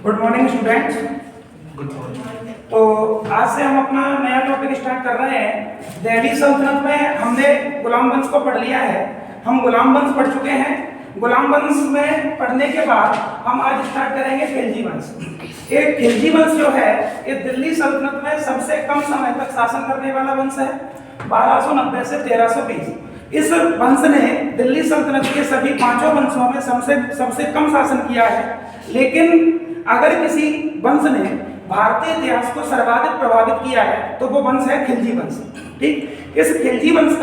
Good morning students. Good morning. तो आज से हम अपना नया टॉपिक स्टार्ट कर रहे हैं। दिल्ली सल्तनत में हमने गुलाम वंश को पढ़ लिया है, हम गुलाम वंश पढ़ चुके हैं। गुलाम वंश में पढ़ने के बाद हम आज स्टार्ट करेंगे खिलजी वंश। एक खिलजी वंश जो है ये दिल्ली सल्तनत में सबसे कम समय तक शासन करने वाला वंश है, 1290 से 1320। इस वंश ने दिल्ली सल्तनत के सभी पांचों वंशों में सबसे कम शासन किया है। लेकिन अगर किसी वंश ने भारतीय इतिहास को सर्वाधिक प्रभावित किया है तो वो वंश है खिलजी वंश। ठीक, इस खिलजी वंश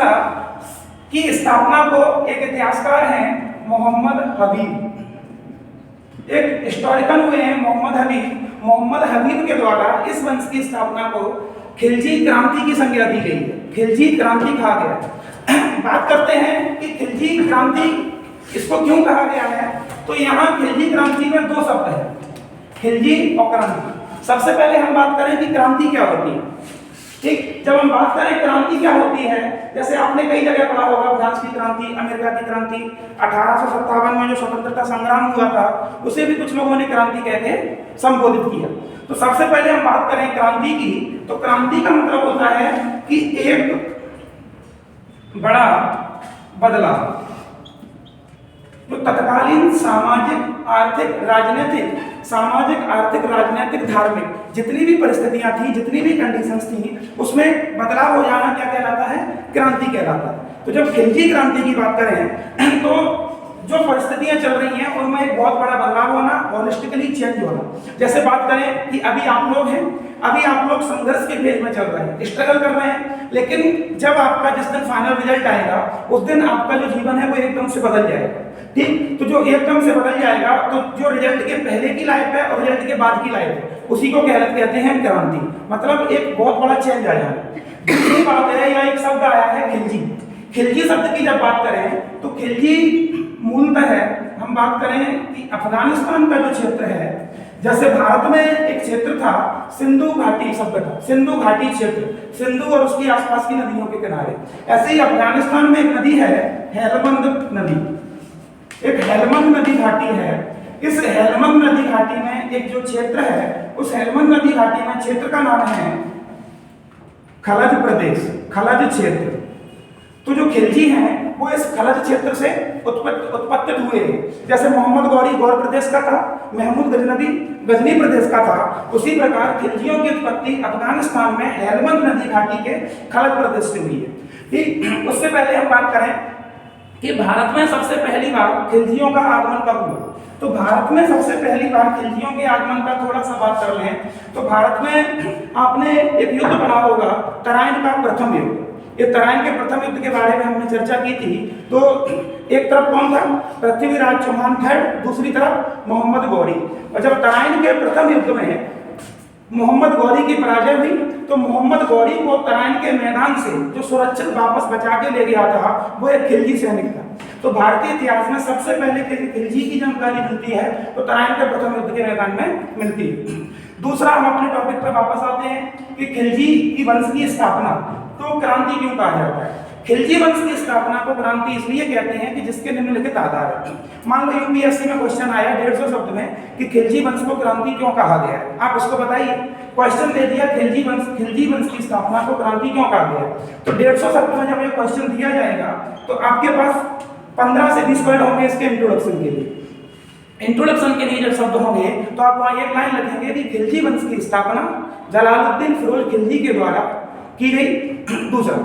की स्थापना को एक इतिहासकार हैं मोहम्मद हबीब, एक हिस्टोरिकल हुए हैं मोहम्मद हबीब के द्वारा इस वंश की स्थापना को खिलजी क्रांति की संज्ञा दी गई है, खिलजी क्रांति कहा गया। बात करते हैं कि खिलजी क्रांति इसको क्यों कहा गया है। तो यहाँ खिलजी क्रांति में दो शब्द हैं, खिलजी और क्रांति। सबसे पहले हम बात करें कि क्रांति क्या होती है। ठीक, जब हम बात करें क्रांति क्या होती है, जैसे आपने कई जगह पढ़ा होगा फ्रांस की क्रांति, अमेरिका की क्रांति, 1857 में जो स्वतंत्रता संग्राम हुआ था उसे भी कुछ लोगों ने क्रांति कह के संबोधित किया। तो सबसे पहले हम बात करें क्रांति की, तो क्रांति का मतलब होता है कि एक बड़ा बदलाव जो तत्कालीन सामाजिक आर्थिक राजनीतिक धार्मिक जितनी भी परिस्थितियां थी, जितनी भी कंडीशंस थी, उसमें बदलाव हो जाना क्या कहलाता है, क्रांति कहलाता है। तो जब खिलजी क्रांति की बात करें तो जो परिस्थितियां चल रही हैं उनमें एक बहुत बड़ा बदलाव होना, हॉलिस्टिकली चेंज होना। जैसे बात करें कि अभी आप लोग संघर्ष के फेज में चल रहे हैं, स्ट्रगल कर रहे हैं, लेकिन जब आपका जिस दिन फाइनल रिजल्ट आएगा उस दिन आपका जो जीवन है वो एकदम से बदल जाएगा। ठीक, तो जो एकदम से बदल जाएगा तो जो रिजल्ट के पहले की लाइफ है और रिजल्ट के बाद की लाइफ है उसी को कहते हैं क्रांति, मतलब एक बहुत बड़ा चेंज आ जाना। दूसरी बात है, यहाँ एक शब्द आया है खिलजी। खिलजी शब्द की जब बात करें तो खिलजी मूलतः है, हम बात करें कि अफगानिस्तान का जो क्षेत्र है, जैसे भारत में एक क्षेत्र था सिंधु घाटी सभ्यता, सिंधु घाटी क्षेत्र, सिंधु और उसकी आसपास की नदियों के किनारे, ऐसे ही अफगानिस्तान में एक नदी है हेलमंद नदी, एक हेलमंद नदी घाटी है। इस हेलमंद नदी घाटी में एक जो क्षेत्र है, उस हेलमंद नदी घाटी में क्षेत्र का नाम है खलज प्रदेश, खलज क्षेत्र। तो जो खिलजी हैं वो इस खलज क्षेत्र से उत्पत्ति हुए। जैसे मोहम्मद गौरी गौर प्रदेश का था, महमूद गजनवी गजनी प्रदेश का था, उसी प्रकार खिलजियों की उत्पत्ति अफगानिस्तान में हेलमंद नदी घाटी के खलज प्रदेश से हुई है। ठीक, उससे पहले हम बात करें कि भारत में सबसे पहली बार खिलजियों का आगमन कब हुआ। तो भारत में सबसे पहली बार खिलजियों के आगमन का थोड़ा सा बात कर लें तो भारत में आपने एक युद्ध पढ़ा होगा, तराइन का प्रथम युद्ध। ये तराइन के प्रथम युद्ध के बारे में हमने चर्चा की थी। तो एक तरफ कौन था, पृथ्वीराज चौहान थे, दूसरी तरफ मोहम्मद गौरी। और जब तराइन के प्रथम युद्ध में मोहम्मद गौरी की पराजय हुई तो मोहम्मद गौरी को तराइन के मैदान से जो सुरक्षित वापस बचा के ले गया था वो एक खिलजी सैनिक था। तो भारतीय इतिहास में सबसे पहले खिलजी की जानकारी मिलती है तो तराइन के प्रथम युद्ध के मैदान में मिलती है। दूसरा, हम अपने टॉपिक पर वापस आते हैं कि खिलजी की वंश की स्थापना तो क्रांति क्यों कहा जाता है। खिलजी वंश की स्थापना को क्रांति इसलिए कहते हैं कि जिसके निम्नलिखित आधार है। मान लो यूपीएससी में क्वेश्चन आया 150 शब्द में कि खिलजी वंश को क्रांति क्यों कहा गया है, आप उसको बताइए। क्वेश्चन दे दिया खिलजी वंश की स्थापना को क्रांति क्यों कहा गया है, तो 150 शब्द में जब ये क्वेश्चन दिया जाएगा तो आपके पास 15 से 20 वर्ड होंगे इसके इंट्रोडक्शन के लिए। इंट्रोडक्शन के लिए जब शब्द होंगे तो आप वहाँ एक लाइन लिखेंगे कि खिलजी वंश की स्थापना जलालुद्दीन फिरोज खिलजी के द्वारा की गई। दूसरा,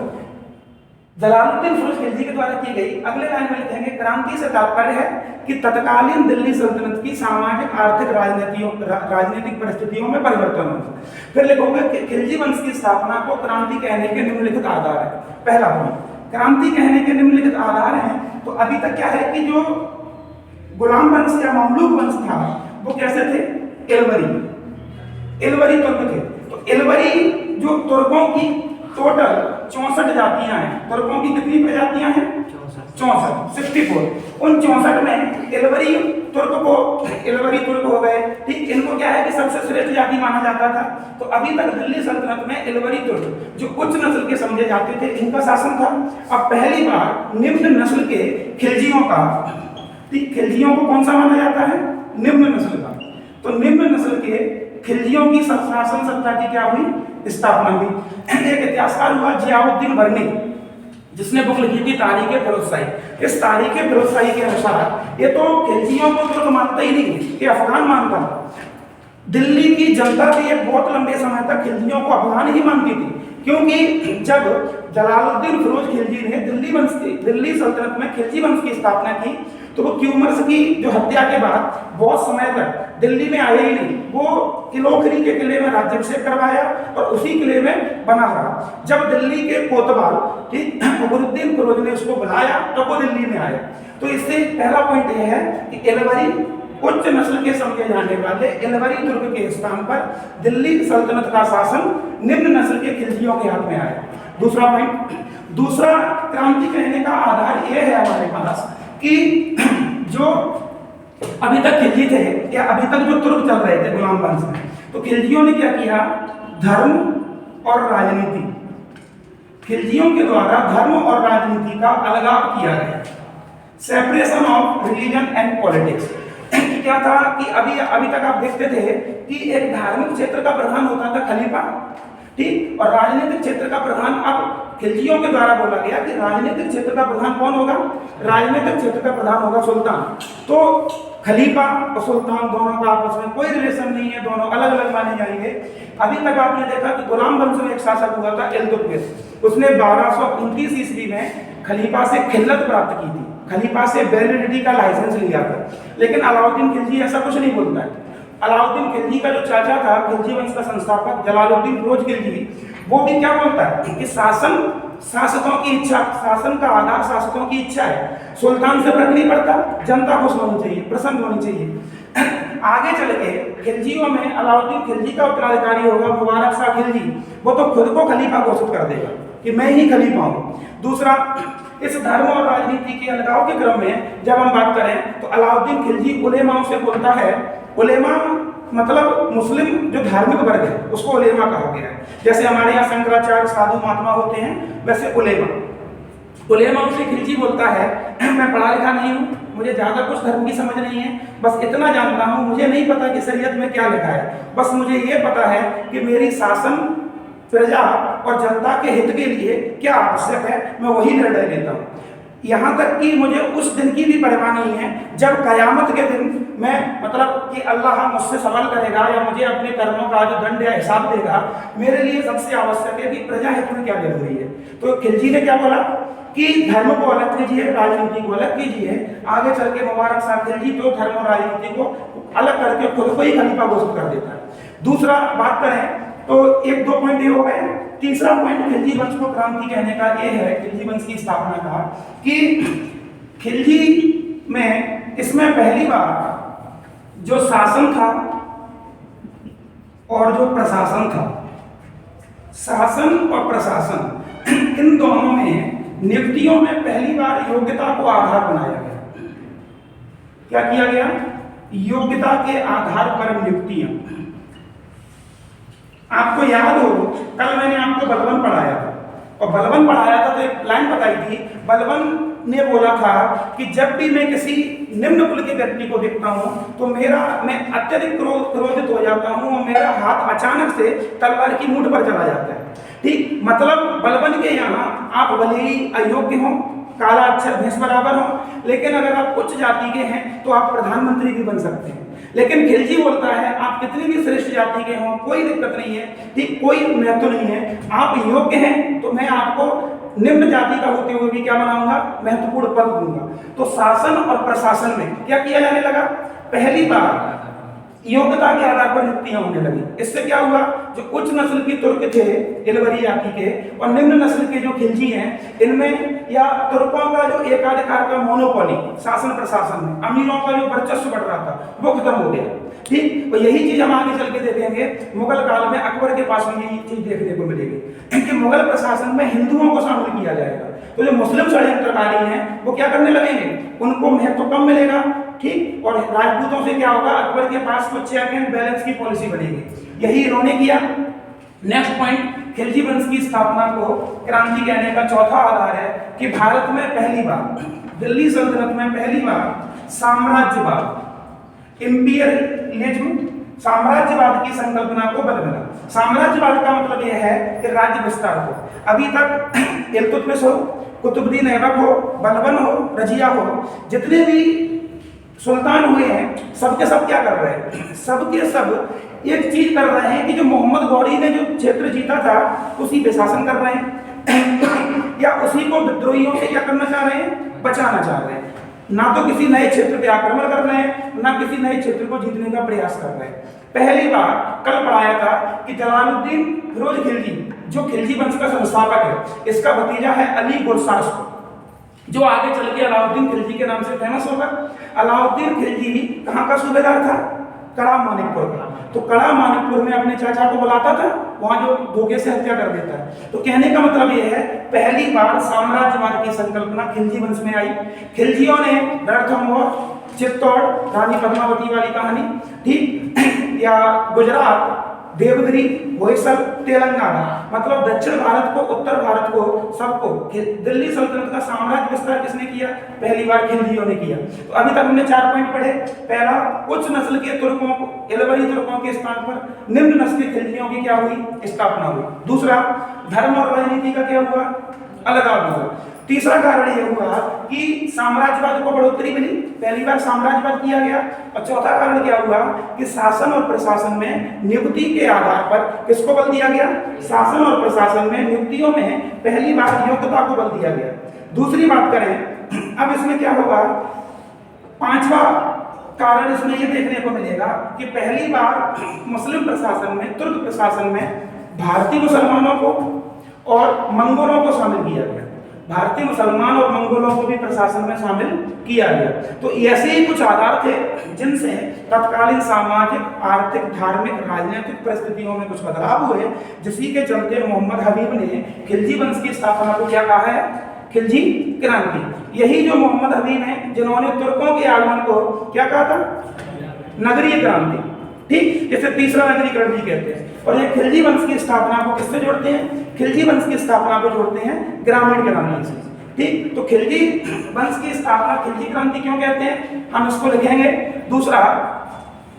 जलालुद्दीन फिरोज खिलजी के द्वारा की गई। अगले लाइन में लिखेंगे क्रांति से तात्पर्य है कि तत्कालीन दिल्ली सल्तनत की सामाजिक आर्थिक राजनीतिक परिस्थितियों में परिवर्तन हो। फिर लिखोगे कि खिलजी वंश की स्थापना को क्रांति कहने के निम्नलिखित आधार है। पहला पॉइंट, क्रांति कहने के निम्नलिखित आधार हैं। तो अभी तक क्या है कि जो गुलाम वंश या ममलूक वंश था वो कैसे थे, एलवरी तुर्क थे। तो एलवरी जो तुर्कों की टोटल 64 जातियां हैं, तुर्कों की कितनी प्रजातियां हैं, 64। उन 64 में एलवरी तुर्क हो गए। ठीक, इनको क्या है कि सबसे श्रेष्ठ जाति माना जाता था। तो अभी तक दिल्ली सल्तनत में एलवरी तुर्क जो उच्च नस्ल के समझे जाते थे इनका शासन था। अब पहली बार निम्न नस्ल के खिलजियों का, खिलजियों को कौन सा माना जाता है, निम्न नस्ल का। तो निम्न नस्ल के खिलजियों की शासन सत्ता की क्या हुई, स्थापना हुई। एक इतिहासकार हुआ जियाउद्दीन बर्नी, जिसने बुक लिखी थी तारीख फिरोजशाही। इस तारीख फिरोजशाही के अनुसार ये तो खिलजियों को तुर्क मानता ही नहीं, ये अफगान मानता था। दिल्ली की जनता भी एक बहुत लंबे समय तक खिलजियों को अफगान ही मानती थी, क्योंकि जब जलालुद्दीन फिरोज खिलजी ने दिल्ली सल्तनत में खिलजी वंश की स्थापना की, तो वो क्यूमर्स की जो हत्या के बाद बहुत समय तक दिल्ली में आए ही नहीं। वो किलोखरी के किले में राज्याभिषेक करवाया और उसी किले में बना रहा। जब दिल्ली के कोतवाल अकबरुद्दीन फिरोज ने उसको बुलाया तो वो दिल्ली में आए। तो इससे पहला पॉइंट यह है कि एलवरी उच्च नस्ल के समझे जाने वाले एलवरी तुर्क के स्थान पर दिल्ली सल्तनत का शासन निम्न नस्ल के खिलजियों के हाथ में आया। दूसरा पॉइंट, दूसरा क्रांति कहने का आधार यह है हमारे पास कि जो अभी तक खिलजी थे या अभी तक जो तुर्क चल रहे थे गुलाम वंश में, तो खिलजियों ने क्या किया, धर्म और राजनीति, खिलजियों के द्वारा धर्म और राजनीति का अलगाव किया गया, separation of religion and politics. क्या था कि अभी तक आप देखते थे कि एक धार्मिक क्षेत्र का प्रधान होता था खलीफा, ठीक, और राजनीतिक क्षेत्र का प्रधान अब खिलजियों के द्वारा बोला गया कि राजनीतिक क्षेत्र का प्रधान कौन होगा, राजनीतिक क्षेत्र का प्रधान होगा सुल्तान। तो खलीफा और सुल्तान दोनों का आपस में कोई रिलेशन नहीं है, दोनों अलग अलग माने जाएंगे। अभी तक आपने देखा कि गुलाम वंश में एक शासक हुआ था इल्तुतमिश, उसने 1229 ईस्वी में खलीफा से खिल्लत प्राप्त की थी, खलीफा से वैलिडिटी का लाइसेंस लिया था। लेकिन अलाउद्दीन खिलजी ऐसा कुछ नहीं बोलता है। अलाउद्दीन खिलजी का जो चाचा था, खिलजी वंश का संस्थापक जलालुद्दीन फिरोज खिलजी, वो भी क्या बोलता है कि शासन शासकों की इच्छा, शासन का आधार शासकों की इच्छा है, सुल्तान से फर्क नहीं पड़ता, जनता खुश होनी चाहिए, प्रसन्न होनी चाहिए। आगे चल के खिलजियों में अलाउद्दीन खिलजी का उत्तराधिकारी होगा मुबारक शाह खिलजी, वो तो खुद को खलीफा घोषित कर देगा कि मैं ही खलीफा हूँ। दूसरा, इस धर्म और राजनीति के अलगाव के क्रम में जब हम बात करें तो अलाउद्दीन खिलजी उलेमाओं से बोलता है। उलेमा मतलब मुस्लिम जो धार्मिक वर्ग है उसको उलेमा कहा गया है। जैसे हमारे यहाँ शंकराचार्य साधु महात्मा होते हैं, वैसे उलेमाओं से खिलजी बोलता है मैं पढ़ा लिखा नहीं हूँ, मुझे ज़्यादा कुछ धर्म की समझ नहीं है, बस इतना जानता हूँ, मुझे नहीं पता कि शरीयत में क्या लिखा है, बस मुझे ये पता है कि मेरी शासन प्रजा और जनता के हित के लिए क्या आवश्यक है, मैं वही निर्णय लेता हूँ। यहाँ तक कि मुझे उस दिन की भी परवाह नहीं है जब कयामत के दिन मैं मतलब कि अल्लाह मुझसे सवाल करेगा या मुझे अपने कर्मों का जो दंड या हिसाब देगा, मेरे लिए सबसे आवश्यक है कि प्रजा हित में क्या जरूरी है। तो खिलजी ने क्या बोला कि धर्म को अलग कीजिए, राजनीति को अलग कीजिए। आगे चल के मुबारक शाह खिलजी तो धर्म और राजनीति को अलग करके खुद को ही खलीफा घोषित कर देता है। दूसरा बात करें तो एक दो पॉइंट ये हो गए। तीसरा पॉइंट खिलजी वंश को क्रांति कहने का ये है, खिलजी वंश की स्थापना का, कि खिलजी में इसमें पहली बार जो शासन था और जो प्रशासन था, शासन और प्रशासन इन दोनों में नियुक्तियों में पहली बार योग्यता को आधार बनाया गया। क्या किया गया? योग्यता के आधार पर नियुक्तियां। आपको याद हो कल मैंने आपको बलवन पढ़ाया था, और बलवन पढ़ाया था तो एक लाइन बताई थी। बलवन ने बोला था कि जब भी मैं किसी निम्न कुल के व्यक्ति को देखता हूं तो मैं अत्यधिक क्रोधित हो जाता हूं और मेरा हाथ अचानक से तलवार की मुठ पर चला जाता है। ठीक, मतलब बलवन के यहाँ आप भले ही अयोग्य हो, काला अक्षर भैंस बराबर हो, लेकिन अगर आप उच्च जाति के हैं तो आप प्रधानमंत्री भी बन सकते हैं। लेकिन खिलजी बोलता है आप कितनी भी श्रेष्ठ जाति के हों कोई दिक्कत नहीं है, ठीक, कोई महत्व नहीं है, आप योग्य हैं तो मैं आपको निम्न जाति का होते हुए भी क्या बनाऊंगा, महत्वपूर्ण पद दूंगा। तो शासन और प्रशासन में क्या किया जाने लगा? पहली बार योग्यता के आधार पर नियुक्तियां होने लगी। इससे क्या हुआ, जो उच्च नस्ल की तुर्क थे एलवरी जाति के और निम्न नस्ल के जो खिलजी हैं, इनमें या तुर्कों का जो एकाधिकार का मोनोपोली शासन प्रशासन में, अमीरों का जो वर्चस्व बढ़ रहा था वो खत्म हो गया। ठीक, तो यही चीज हम आगे चल के देखेंगे। मुगल काल में अकबर के पास में यही चीज देखने को मिलेगी कि मुगल प्रशासन में हिंदुओं को शामिल किया जाएगा। तो जो मुस्लिम षड्यंत्रकारी हैं वो क्या करने लगेंगे, उनको महत्व कम मिलेगा। ठीक, और राजपूतों से क्या होगा, अकबर के पास कुछ चेक एंड बैलेंस की पॉलिसी बनेगी। यही इन्होंने किया। नेक्स्ट पॉइंट, खिलजी वंश की स्थापना को क्रांति कहने का चौथा आधार है कि भारत में पहली बार, दिल्ली सल्तनत में पहली बार साम्राज्यवाद, इंपीरियलिज्म साम्राज्यवाद की संकल्पना को बल मिला। साम्राज्यवाद का मतलब यह है कि राज्य विस्तार हो। अभी तक इल्तुतमिश हो, कुतुबुद्दीन ऐबक हो, बलबन हो, रजिया हो, जितने भी सुल्तान हुए हैं सबके सब क्या कर रहे हैं? सबके सब एक चीज कर रहे हैं कि जो मोहम्मद गौरी ने जो क्षेत्र जीता था उसी पे शासन कर रहे हैं या उसी को विद्रोहियों से क्या करना चाह रहे हैं? बचाना चाह रहे हैं। ना तो किसी नए क्षेत्र पे आक्रमण कर रहे हैं, ना किसी नए क्षेत्र को जीतने का प्रयास कर रहे हैं। पहली बार कल पढ़ाया था कि जलालुद्दीन फिरोज खिलजी, जो खिलजी वंश का संस्थापक है, इसका भतीजा है अली गुरसास, जो आगे चल के अलाउद्दीन खिलजी के नाम से फेमस होगा। अलाउद्दीन खिलजी कहाँ का सूबेदार था? कड़ा मानिकपुर का। तो कड़ा मानिकपुर में अपने चाचा को बुलाता था, वहां जो धोखे से हत्या कर देता है। तो कहने का मतलब यह है, पहली बार साम्राज्यवाद की संकल्पना खिलजी वंश में आई। खिलजियों ने रणथंभौर, चित्तौड़, रानी पद्मावती वाली कहानी, ठीक, या गुजरात, देवगिरी, होयसल, तेलंगाना, मतलब दक्षिण भारत को, उत्तर भारत को, सबको दिल्ली सल्तनत का साम्राज्य विस्तार किसने किया? पहली बार खिलजियों ने किया। तो अभी तक हमने 4 पॉइंट पढ़े। पहला, उच्च नस्ल के तुर्कों को, इलवरी तुर्कों के स्थान पर निम्न नस्ल के खिलजियों की क्या हुई? स्थापना हुई। दूसरा, धर्म और राजनीति का क्या हुआ? अलगाव हुआ। तीसरा कारण यह हुआ कि साम्राज्यवाद को बढ़ोतरी मिली, पहली बार साम्राज्यवाद किया गया। और चौथा कारण क्या हुआ कि शासन और प्रशासन में नियुक्ति के आधार पर किसको बल दिया गया? शासन और प्रशासन में नियुक्तियों में पहली बार योग्यता को बल दिया गया। दूसरी बात करें, अब इसमें क्या होगा? पांचवा कारण इसमें यह देखने को मिलेगा कि पहली बार मुस्लिम प्रशासन में, तुर्क प्रशासन में भारतीय मुसलमानों को और मंगोलों को शामिल किया गया। भारतीय मुसलमान और मंगोलों को भी प्रशासन में शामिल किया गया। तो ऐसे ही कुछ आधार थे जिनसे तत्कालीन सामाजिक, आर्थिक, धार्मिक, राजनीतिक परिस्थितियों में कुछ बदलाव हुए, जिसी के चलते मोहम्मद हबीब ने खिलजी वंश की स्थापना को क्या कहा है? खिलजी क्रांति। यही जो मोहम्मद हबीब हैं जिन्होंने तुर्कों के आगमन को क्या कहा था? नगरीय क्रांति, ठीक, जिसे तीसरा नगरीकरण भी कहते हैं। और ये खिलजी वंश की स्थापना को किससे जोड़ते हैं? खिलजी वंश की स्थापना को जोड़ते हैं ग्रामीण क्रांति से, ठीक। तो खिलजी वंश की स्थापना खिलजी क्रांति क्यों कहते हैं, हम इसको लिखेंगे। दूसरा,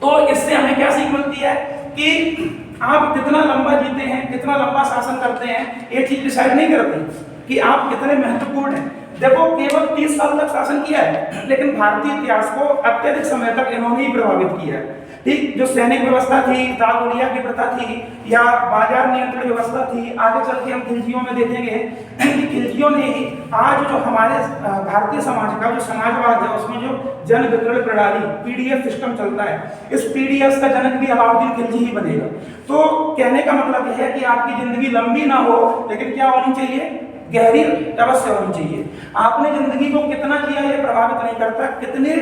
तो इससे हमें क्या सीख मिलती है कि आप कितना लंबा जीते हैं, कितना लंबा शासन करते हैं, ये चीज डिसाइड नहीं करती कि आप कितने महत्वपूर्ण हैं। देखो, केवल 30 साल तक शासन किया है, लेकिन भारतीय इतिहास को अत्यधिक समय तक इन्होंने ही प्रभावित किया है, ठीक। जो सैनिक व्यवस्था थी, दाग उड़िया की प्रथा थी, या बाजार नियंत्रण व्यवस्था थी, आगे चल के हम खिलजियों में देखेंगे कि खिलजियों ने ही आज जो हमारे भारतीय समाज का जो समाजवाद है, उसमें जो जन वितरण प्रणाली पीडीएस सिस्टम चलता है, इस पीडीएस का जनक भी अलाउद्दीन खिलजी ही बनेगा। तो कहने का मतलब यह है कि आपकी जिंदगी लंबी ना हो, लेकिन क्या होनी चाहिए? गहरी अवश्य होनी चाहिए। आपने जिंदगी को कितना जिया ये प्रभावित नहीं करता, कितने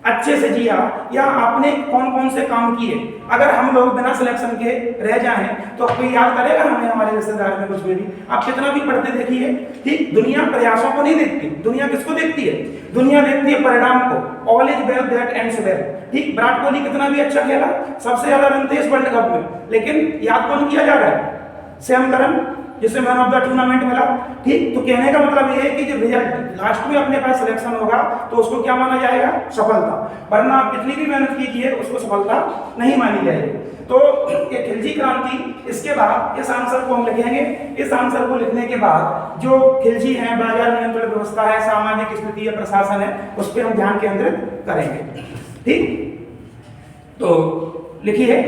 अच्छे से जिया या आपने कौन कौन से काम किए। अगर हम लोग बिना सिलेक्शन के रह जाएं तो कोई याद करेगा हमें हमारे रिश्तेदार में कुछ भी? आप कितना भी पढ़ते देखिए, ठीक, दुनिया प्रयासों को नहीं देखती। दुनिया किसको देखती है? दुनिया देखती है परिणाम को। All is well that ends well, ठीक। विराट कोहली कितना भी अच्छा खेला, सबसे ज्यादा रन थे इस वर्ल्ड कप में, लेकिन याद कौन किया जा रहा है? सैम करन, जिसे मैन ऑफ द टूर्नामेंट मिला, ठीक। तो कहने का मतलब ये है कि जब रिजल्ट लास्ट में अपने पास सिलेक्शन होगा तो उसको क्या माना जाएगा? सफलता। वरना आप कितनी भी मेहनत कीजिए उसको सफलता नहीं मानी जाएगी। तो ये खिलजी क्रांति, इसके बाद इस आंसर को हम लिखेंगे। इस आंसर को लिखने के बाद जो खिलजी हैं, बाजार नियंत्रण व्यवस्था है, सामाजिक स्थिति है, प्रशासन है, उस पर हम ध्यान केंद्रित करेंगे, ठीक। तो लिखिए,